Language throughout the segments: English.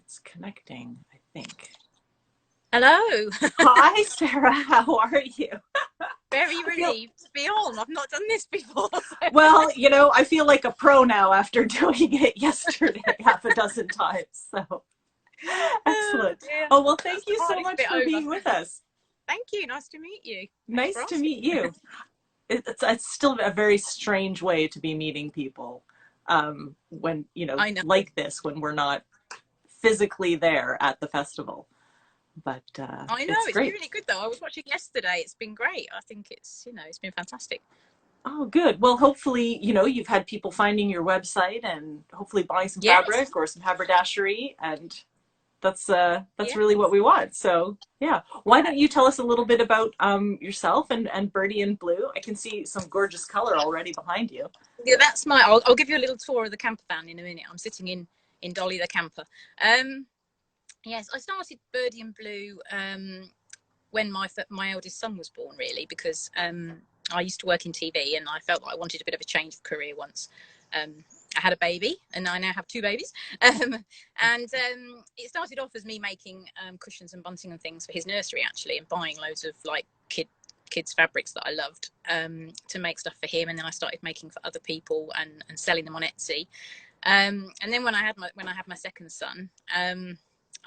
It's connecting, I think. Hello. Hi, Sarah. How are you? Very I feel relieved to be on. I've not done this before. So. well, I feel like a pro now after doing it yesterday half a dozen times. So Oh excellent. dear. Oh, well, That's thank the you so hardest much bit for over. being with us. Thank you. Nice to meet you. Thanks for Nice to asking. meet you. It's still a very strange way to be meeting people when, I know. like this, when we're not physically there at the festival. But I know. it's It's been great. really good though. I was watching yesterday. It's been great. I think it's been fantastic. Oh, good. Well, hopefully, you've had people finding your website and hopefully buying some Yes. fabric or some haberdashery, and that's Yeah. really what we want. So, yeah. Why Yeah. don't you tell us a little bit about yourself and Birdie and Blue? I can see some gorgeous color already behind you. Yeah, that's my. I'll give you a little tour of the camper van in a minute. I'm sitting in Dolly the camper. Um, yes, I started Birdie and Blue when my eldest son was born, really, because I used to work in TV and I felt like I wanted a bit of a change of career once. I had a baby and I now have two babies. It started off as me making cushions and bunting and things for his nursery, actually, and buying loads of like kids fabrics that I loved to make stuff for him. And then I started making for other people and selling them on Etsy. And then when I had my second son,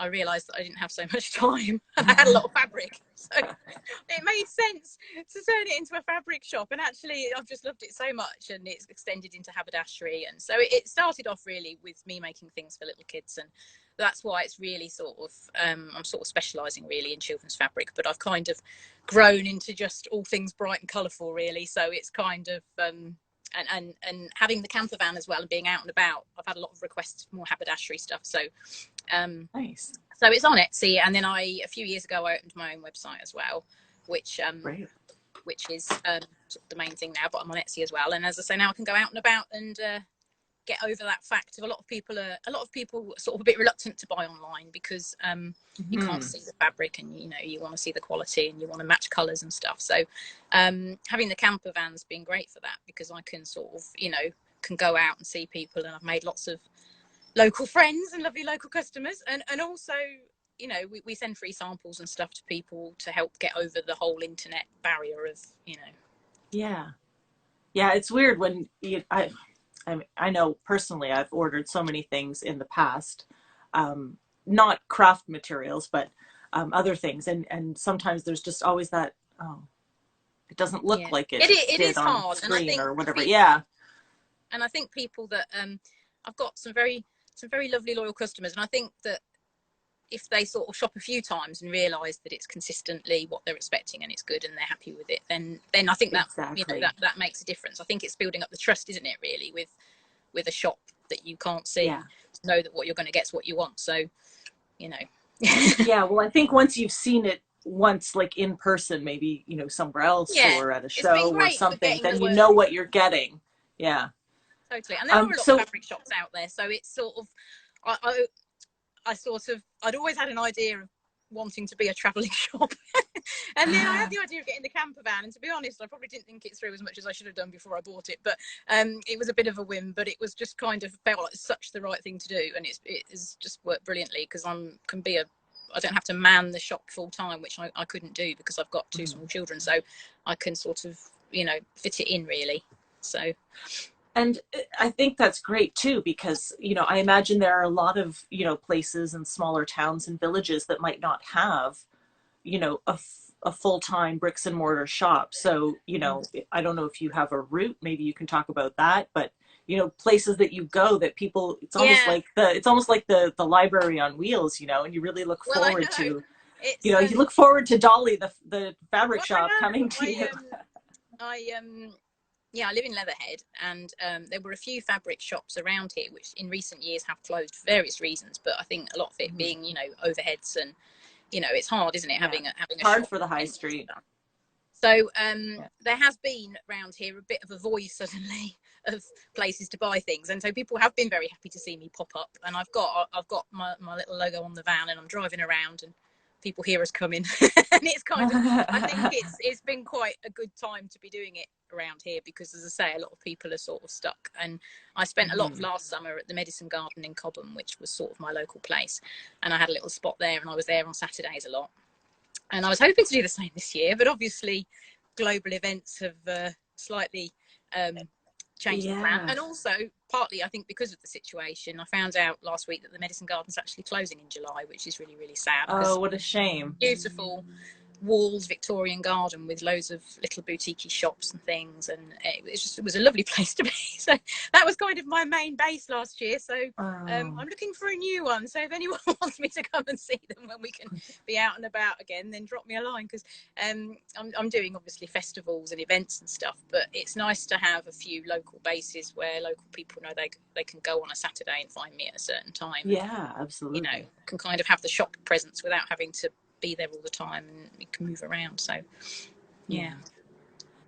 I realised that I didn't have so much time and I had a lot of fabric. So it made sense to turn it into a fabric shop. And actually, I've just loved it so much, and it's extended into haberdashery. And so it started off really with me making things for little kids. And that's why it's really sort of, I'm sort of specialising really in children's fabric, but I've kind of grown into just all things bright and colourful, really. So it's kind of, and having the camper van as well and being out and about, I've had a lot of requests for more haberdashery stuff. So Nice. so it's on Etsy, and then a few years ago I opened my own website as well, which Great. which is the main thing now. But I'm on Etsy as well, and as I say, now I can go out and about and get over that fact of a lot of people are sort of a bit reluctant to buy online because you can't see the fabric, and you want to see the quality and you want to match colours and stuff. So having the camper van's been great for that, because I can sort of can go out and see people, and I've made lots of local friends and lovely local customers, and also we send free samples and stuff to people to help get over the whole internet barrier of Yeah. Yeah, it's weird when I know personally I've ordered so many things in the past, not craft materials, but other things, and sometimes there's just always that, oh, it doesn't look yeah, like it it did is on hard. And I screen think or whatever. people Yeah. and I think people that I've got some very lovely loyal customers, and I think that if they sort of shop a few times and realize that it's consistently what they're expecting and it's good and they're happy with it, then I think that Exactly. that makes a difference. I think it's building up the trust, isn't it, really, with a shop that you can't Yeah. see, to know that what you're going to get is what you want. So you know Yeah, well, I think once you've seen it once, like in person, maybe, somewhere else yeah, or at a it's been show or great for something, getting the then you word know what really. you're getting. Yeah. Totally. And there are a lot of So fabric shops out there, so it's sort of I, I'd always had an idea of wanting to be a travelling shop. And then I had the idea of getting the camper van, and to be honest, I probably didn't think it through as much as I should have done before I bought it. But it was a bit of a whim, but it was just kind of felt like such the right thing to do, and it has just worked brilliantly, because I don't have to man the shop full time, which I couldn't do because I've got two small children, so I can sort of fit it in really. So And I think that's great too, because, I imagine there are a lot of, places and smaller towns and villages that might not have, a full-time bricks and mortar shop. So, I don't know if you have a route, maybe you can talk about that, but, places that you go that people, yeah, it's almost like the library on wheels, and you really look well, I forward know to, it's you look forward to Dolly, the fabric well, I shop coming know to you. I yeah, I live in Leatherhead, and there were a few fabric shops around here which in recent years have closed for various reasons, but I think a lot of it being overheads, and it's hard, isn't it, Yeah. having It's a hard shop for the high and street. stuff. So Yeah. there has been around here a bit of a void suddenly of places to buy things, and so people have been very happy to see me pop up, and I've got my little logo on the van, and I'm driving around and people hear us coming. And it's kind of, I think it's been quite a good time to be doing it around here, because as I say, a lot of people are sort of stuck. And I spent a lot of last summer at the Medicine Garden in Cobham, which was sort of my local place, and I had a little spot there, and I was there on Saturdays a lot. And I was hoping to do the same this year, but obviously global events have slightly changed the plan. And also, partly, I think, because of the situation, I found out last week that the Medicine Garden's actually closing in July, which is really, really sad. Oh, what a shame. Beautiful walls Victorian garden with loads of little boutique shops and things, and it was a lovely place to be. So that was kind of my main base last year. So I'm looking for a new one, so if anyone wants me to come and see them when we can be out and about again, then drop me a line, because I'm doing obviously festivals and events and stuff, but it's nice to have a few local bases where local people know they can go on a Saturday and find me at a certain time. Yeah, absolutely. You know, can kind of have the shop presence without having to be there all the time, and you can move around. So yeah.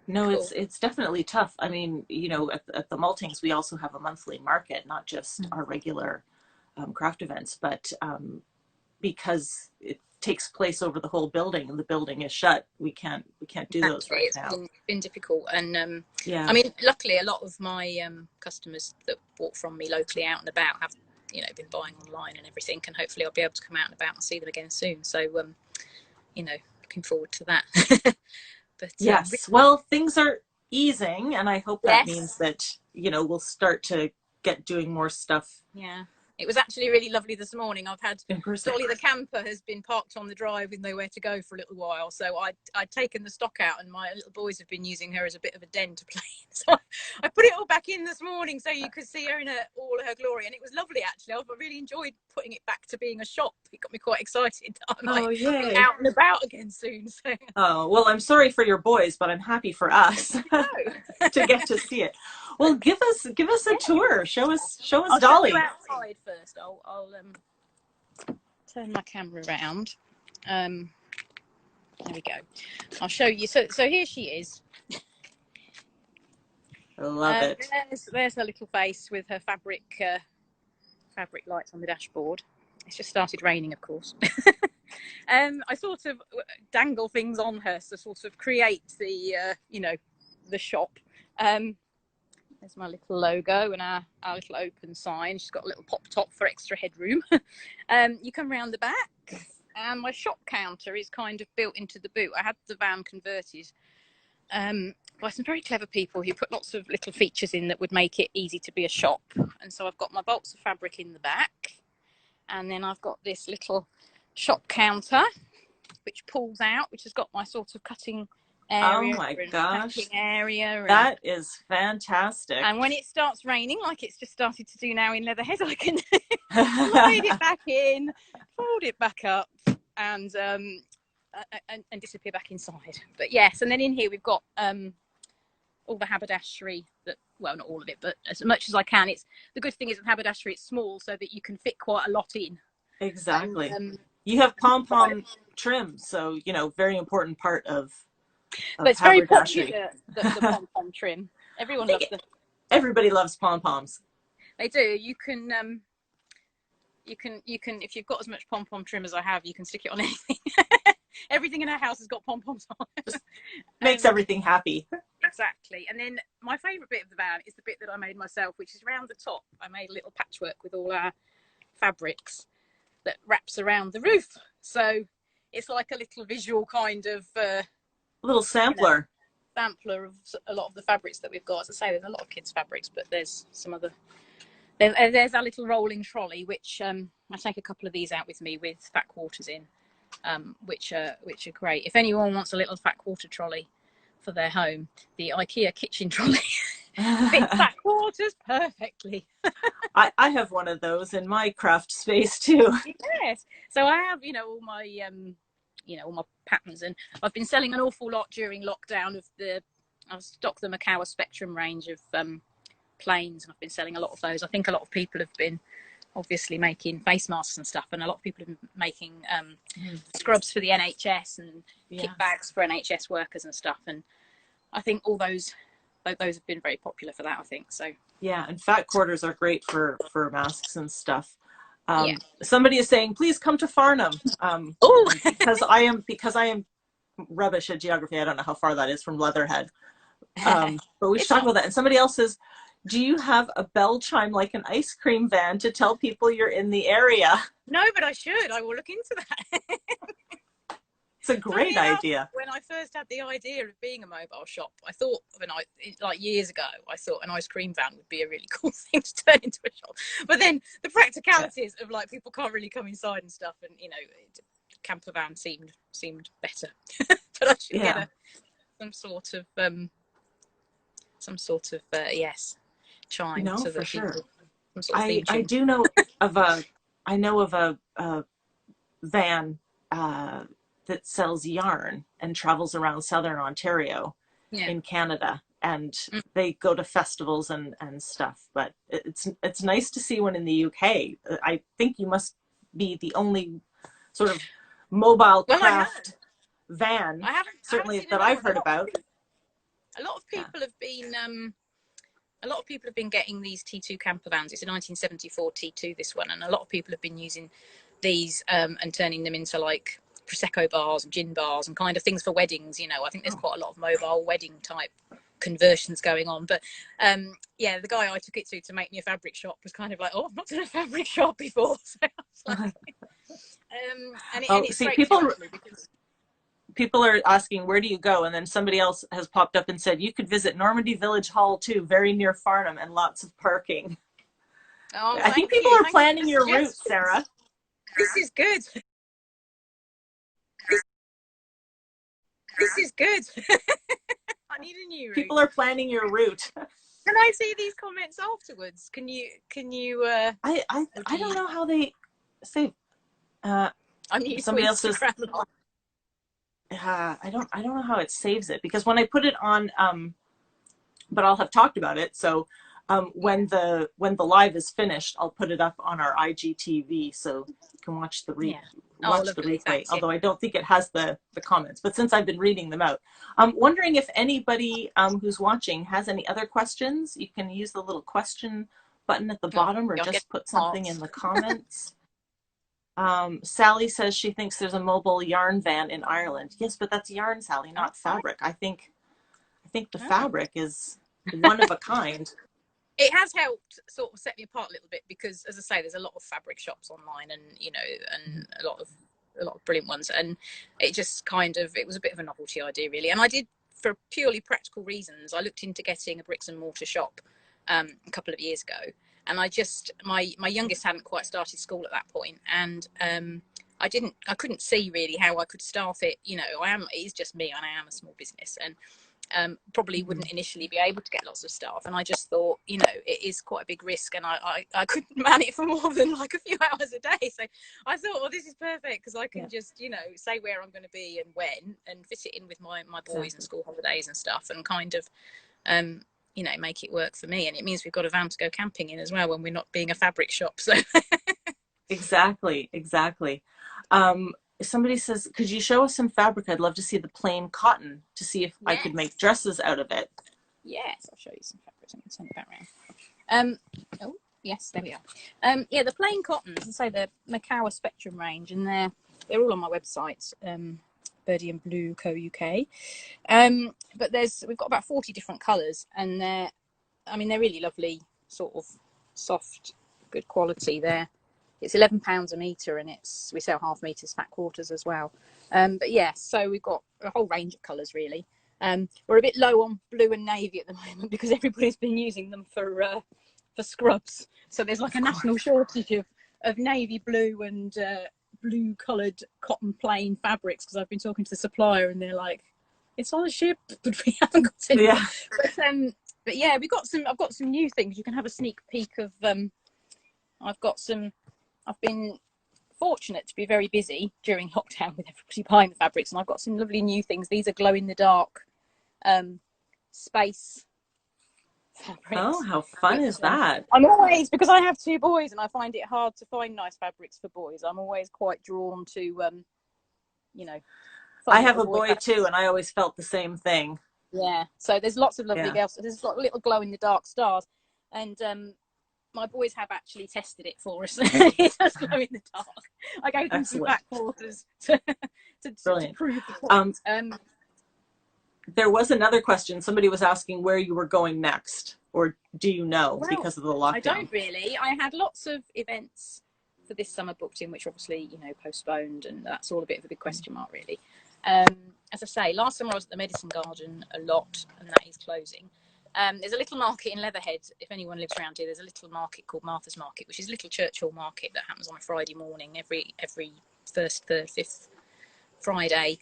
No, cool. It's definitely tough. I mean, you know, at the Maltings, we also have a monthly market, not just our regular craft events, but because it takes place over the whole building and the building is shut, we can't do those right now. It's been difficult. And yeah, I mean, luckily a lot of my customers that bought from me locally out and about have, you know, been buying online and everything, and hopefully I'll be able to come out and about and see them again soon. So you know, looking forward to that. But yes, well, things are easing, and I hope that means that, you know, we'll start to get doing more stuff. Yeah, it was actually really lovely this morning. I've had Dolly the camper has been parked on the drive with nowhere to go for a little while, so I'd taken the stock out, and my little boys have been using her as a bit of a den to play in. So I put it all back in this morning so you could see her in all her glory, and it was lovely actually. I really enjoyed putting it back to being a shop. It got me quite excited that I might be out and about again soon. So. Oh, well, I'm sorry for your boys, but I'm happy for us to get to see it. Well, give us a tour. Show us Dolly. Show you outside first. I'll turn my camera around. There we go. I'll show you. So here she is. I love it. There's her little face with her fabric lights on the dashboard. It's just started raining, of course. I sort of dangle things on her to sort of create the you know, the shop. There's my little logo and our little open sign. She's got a little pop top for extra headroom. You come round the back, and my shop counter is kind of built into the boot. I had the van converted by some very clever people who put lots of little features in that would make it easy to be a shop. And so I've got my bolts of fabric in the back, and then I've got this little shop counter which pulls out, which has got my sort of cutting area. Oh my gosh, area, that is fantastic. And when it starts raining, like it's just started to do now in Leatherhead, I can slide it back in, fold it back up, and disappear back inside. But yes, and then in here we've got all the haberdashery that, well, not all of it, but as much as I can. It's the good thing is with haberdashery, it's small so that you can fit quite a lot in. Exactly. And, you have pom-pom trim, so, you know, very important part of but it's very popular, the pom-pom trim. Everyone loves them. Everybody loves pom-poms. They do. You can if you've got as much pom-pom trim as I have, you can stick it on anything. Everything in our house has got pom-poms on it. Makes everything happy. Exactly. And then my favourite bit of the van is the bit that I made myself, which is around the top. I made a little patchwork with all our fabrics that wraps around the roof. So it's like a little visual kind of little sampler. You know, sampler of a lot of the fabrics that we've got. As I say, there's a lot of kids' fabrics, but there's some other. There's our little rolling trolley, which I take a couple of these out with me with fat quarters in, which are great. If anyone wants a little fat quarter trolley for their home, the IKEA kitchen trolley fits fat quarters perfectly. I have one of those in my craft space too. Yes, so I have, you know, all my all my patterns, and I've been selling an awful lot during lockdown of I've stocked the Macau Spectrum range of planes, and I've been selling a lot of those. I think a lot of people have been obviously making face masks and stuff, and a lot of people have been making scrubs for the NHS and kit bags for NHS workers and stuff, and I think all those have been very popular for that, I think. So yeah, and fat quarters are great for masks and stuff. Somebody is saying, please come to Farnham. Because I am rubbish at geography. I don't know how far that is from Leatherhead, But we should It's talk not. about that. And somebody else says, do you have a bell chime like an ice cream van to tell people you're in the area? No, but I should. I will look into that. It's a Funny great enough, idea. when I first had the idea of being a mobile shop, I thought like years ago, I thought an ice cream van would be a really cool thing to turn into a shop. But then the Yeah. practicalities of like people can't really come inside and stuff, and camper van seemed better. But I should get Yeah. some sort of yes chime No, so for that people sure. some sort of theme I tune. do know of a I know of a van uh, that sells yarn and travels around southern Ontario Yeah. in Canada, and Mm. they go to festivals and stuff. But it's nice to see one in the UK. I think you must be the only sort of mobile Well, I have. craft van, I haven't certainly seen a that lot I've of heard about. a lot of Yeah. people have been getting these T2 camper vans. It's a 1974 T2, this one, and a lot of people have been using these and turning them into like prosecco bars and gin bars and kind of things for weddings. I think there's Oh. quite a lot of mobile wedding type conversions going on. But yeah, the guy I took it to make me a fabric shop was kind of like, oh, I've not done a fabric shop before. So I was like, and Oh, it's see, great too actually because people are asking, where do you go? And then somebody else has popped up and said, you could visit Normandy Village Hall too, very near Farnham, and lots of parking. oh, I think people are thank you for planning the your route, suggestions. Sarah. This is good. This, this is good. I need a new route. People are planning your route. Can I see these comments afterwards? Can you I don't know how they say. Uh, I'm new to somebody else says, Instagram. I don't know how it saves it, because when I put it on, but I'll have talked about it. So when the live is finished, I'll put it up on our IGTV so you can watch the Yeah. Oh, watch the lovely. replay. Thanks. Yeah. Although I don't think it has the comments, but since I've been reading them out, I'm wondering if anybody who's watching has any other questions. You can use the little question button at the Oh, bottom, or I'll get just put something in hearts. the comments. Sally says she thinks there's a mobile yarn van in Ireland. Yes, but that's yarn, Sally, Oh, not fabric. I think the oh. fabric is one of a kind. It has helped sort of set me apart a little bit because, as I say, there's a lot of fabric shops online, and and a lot of brilliant ones, and it just it was a bit of a novelty idea, really. And I did, for purely practical reasons, I looked into getting a bricks and mortar shop a couple of years ago, and my youngest hadn't quite started school at that point, and I couldn't see really how I could start it. It's just me, and I am a small business, and probably wouldn't initially be able to get lots of staff. And I just thought, it is quite a big risk, and I couldn't man it for more than like a few hours a day. So I thought, well, this is perfect because I can just, say where I'm going to be and when, and fit it in with my boys and school holidays and stuff, and kind of, make it work for me. And it means we've got a van to go camping in as well when we're not being a fabric shop. So Exactly. Somebody says, could you show us some fabric? I'd love to see the plain cotton to see if I could make yes, dresses out of it. I'll show you some fabrics. I'm going to turn it back around. Oh, yes, there we are. Yeah, the plain cottons, I say the Macawa Spectrum range, and they're all on my website, Birdy and Blue Co UK. But we've got about 40 different colours, and they're really lovely, sort of soft, good quality. It's £11 a metre, and we sell half metres fat quarters as well. But yeah, so we've got a whole range of colours really. We're a bit low on blue and navy at the moment because everybody's been using them for scrubs. So there's like a national shortage of navy blue and blue coloured cotton plain fabrics, because I've been talking to the supplier and they're like, it's on a ship, but we haven't got any. Yeah. But yeah, I've got some new things. You can have a sneak peek of. I've been fortunate to be very busy during lockdown with everybody buying the fabrics, and I've got some lovely new things. These are glow in the dark space fabrics. Oh, how fun is that? I'm always, because I have two boys and I find it hard to find nice fabrics for boys, I'm always quite drawn to I have a boy too, and I always felt the same thing. Yeah, so there's lots of lovely girls. There's little glow in the dark stars, and my boys have actually tested it for us. It does glow in the dark. I gave them some back quarters to prove the point. There was another question. Somebody was asking where you were going next, or do you know, Well, because of the I lockdown? don't really. I had lots of events for this summer booked in, which obviously, you know, postponed, and that's all a bit of a big question mark, really. As I say, last summer I was at the Medicine Garden a lot, and that is closing. There's a little market in Leatherhead. If anyone lives around here, there's a little market called Martha's Market, which is a little Churchill market that happens on a Friday morning every first, third, fifth Friday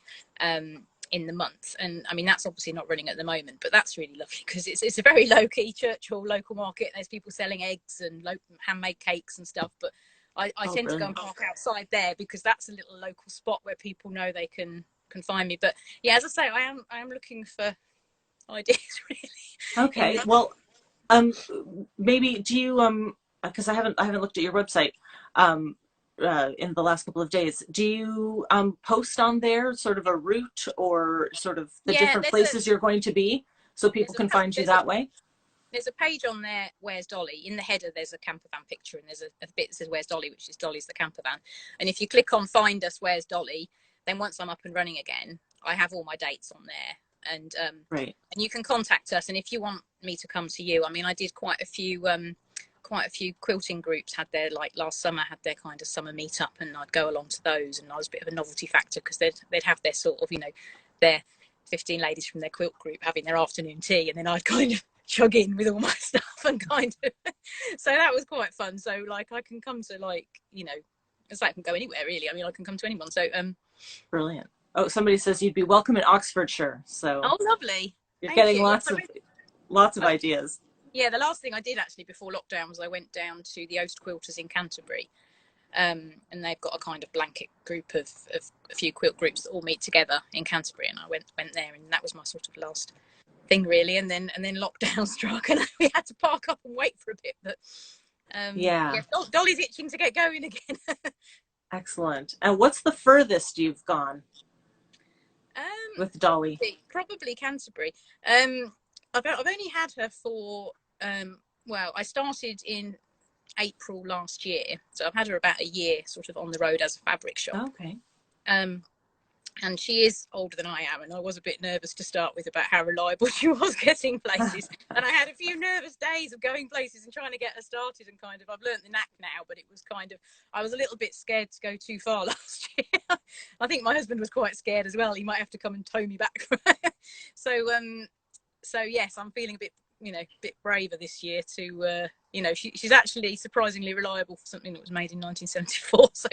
in the month. And I mean, that's obviously not running at the moment, but that's really lovely because it's a very low key Churchill local market. There's people selling eggs and handmade cakes and stuff. But I Oh, tend to go and brilliant. park outside there because that's a little local spot where people know they can find me. But yeah, as I say, I am looking for ideas really. In Okay. the Well, um, maybe do you because I haven't looked at your website um in the last couple of days. Do you post on there sort of a route or sort of the yeah, different places you're going to be so people there's a can find you there's a that way? there's a page on there, Where's Dolly? In the header, there's a camper van picture, and there's a bit that says Where's Dolly, which is Dolly's the camper van. And if you click on Find Us, Where's Dolly, then once I'm up and running again, I have all my dates on there. Right. And you can contact us. And if you want me to come to you, I mean, I did quite a few quilting groups had their, like last summer, had their kind of summer meetup, and I'd go along to those, and I was a bit of a novelty factor because they'd have their sort of, you know, their 15 ladies from their quilt group having their afternoon tea, and then I'd kind of chug in with all my stuff and kind of so that was quite fun. So like I can come to, like, you know, it's like I can go anywhere really. I mean, I can come to anyone. So Brilliant. Oh, somebody says you'd be welcome in Oxfordshire. So oh, lovely. you're Thank getting you. Yes, lots of ideas. yeah, the last thing I did actually before lockdown was I went down to the Oast Quilters in Canterbury, and they've got a kind of blanket group of a few quilt groups that all meet together in Canterbury, and I went there, and that was my sort of last thing really. And then lockdown struck, and we had to park up and wait for a bit. But Yeah. yeah, Dolly's itching to get going again. Excellent. And what's the furthest you've gone with Dolly? Probably Canterbury. I've only had her for well, I started in April last year, so I've had her about a year, sort of on the road as a fabric shop. Okay. Um, and she is older than I am, and I was a bit nervous to start with about how reliable she was getting places. And I had a few nervous days of going places and trying to get her started, and kind of I've learnt the knack now, but it was kind of, I was a little bit scared to go too far last year. I think my husband was quite scared as well. He might have to come and tow me back. So yes, I'm feeling a bit, you know, a bit braver this year to you know, she's actually surprisingly reliable for something that was made in 1974. So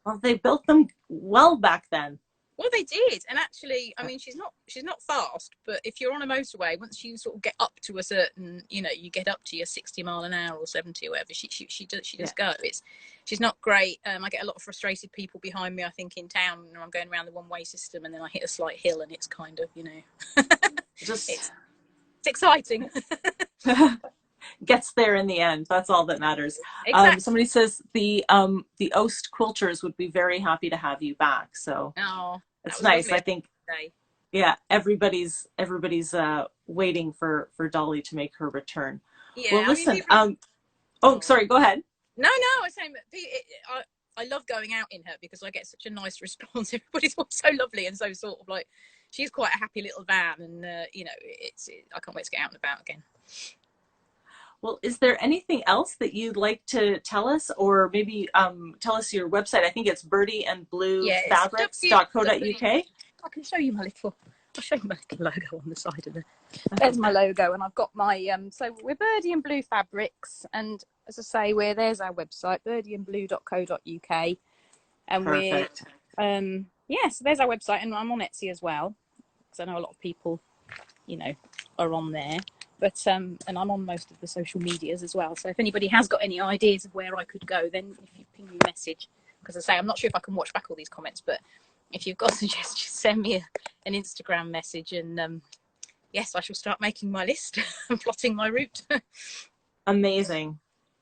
Well, they built them well back then. well, they did. And actually, I mean, she's not fast, but if you're on a motorway, once you sort of get up to a certain, you know, you get up to your 60 mile an hour or 70 or whatever, she does go. She's not great. I get a lot of frustrated people behind me, I think, in town, and I'm going around the one way system, and then I hit a slight hill, and it's kind of, you know, Just it's exciting. gets there in the end. That's all that matters. Exactly. Somebody says the Oast Quilters would be very happy to have you back. So Oh, that it's was nice. lovely I think, day. yeah, everybody's waiting for Dolly to make her return. Well, Yeah, I mean, listen. people. Oh, Oh. sorry. Go ahead. No, I was saying, I love going out in her because I get such a nice response. Everybody's all so lovely and so sort of like, she's quite a happy little van, and you know, I can't wait to get out and about again. Well, is there anything else that you'd like to tell us, or maybe tell us your website? I think it's Birdy and Blue Yeah, it's Fabrics.co.uk. I can show you my little. I'll show you my little logo on the side of the. There's my logo, and I've got my so we're Birdy and Blue Fabrics, and as I say, there's our website, birdyandblue.co.uk, and we're Perfect. yeah, so there's our website, and I'm on Etsy as well, because I know a lot of people, you know, are on there. But and I'm on most of the social medias as well. So if anybody has got any ideas of where I could go, then if you ping me a message, because I say I'm not sure if I can watch back all these comments, but if you've got suggestions, send me an Instagram message, and yes, I shall start making my list and plotting my route. Amazing.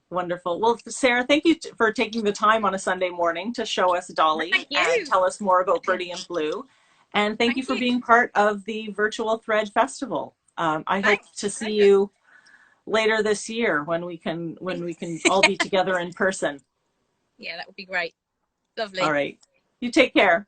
Wonderful. Well, Sarah, thank you for taking the time on a Sunday morning to show us Dolly Thank and you. tell us more about Birdie and Blue. And thank you Thank for you. being part of the virtual Thread Festival. I hope Thanks. to see you later this year when we can all be together in person. Yeah, that would be great. All Lovely. right. You take care.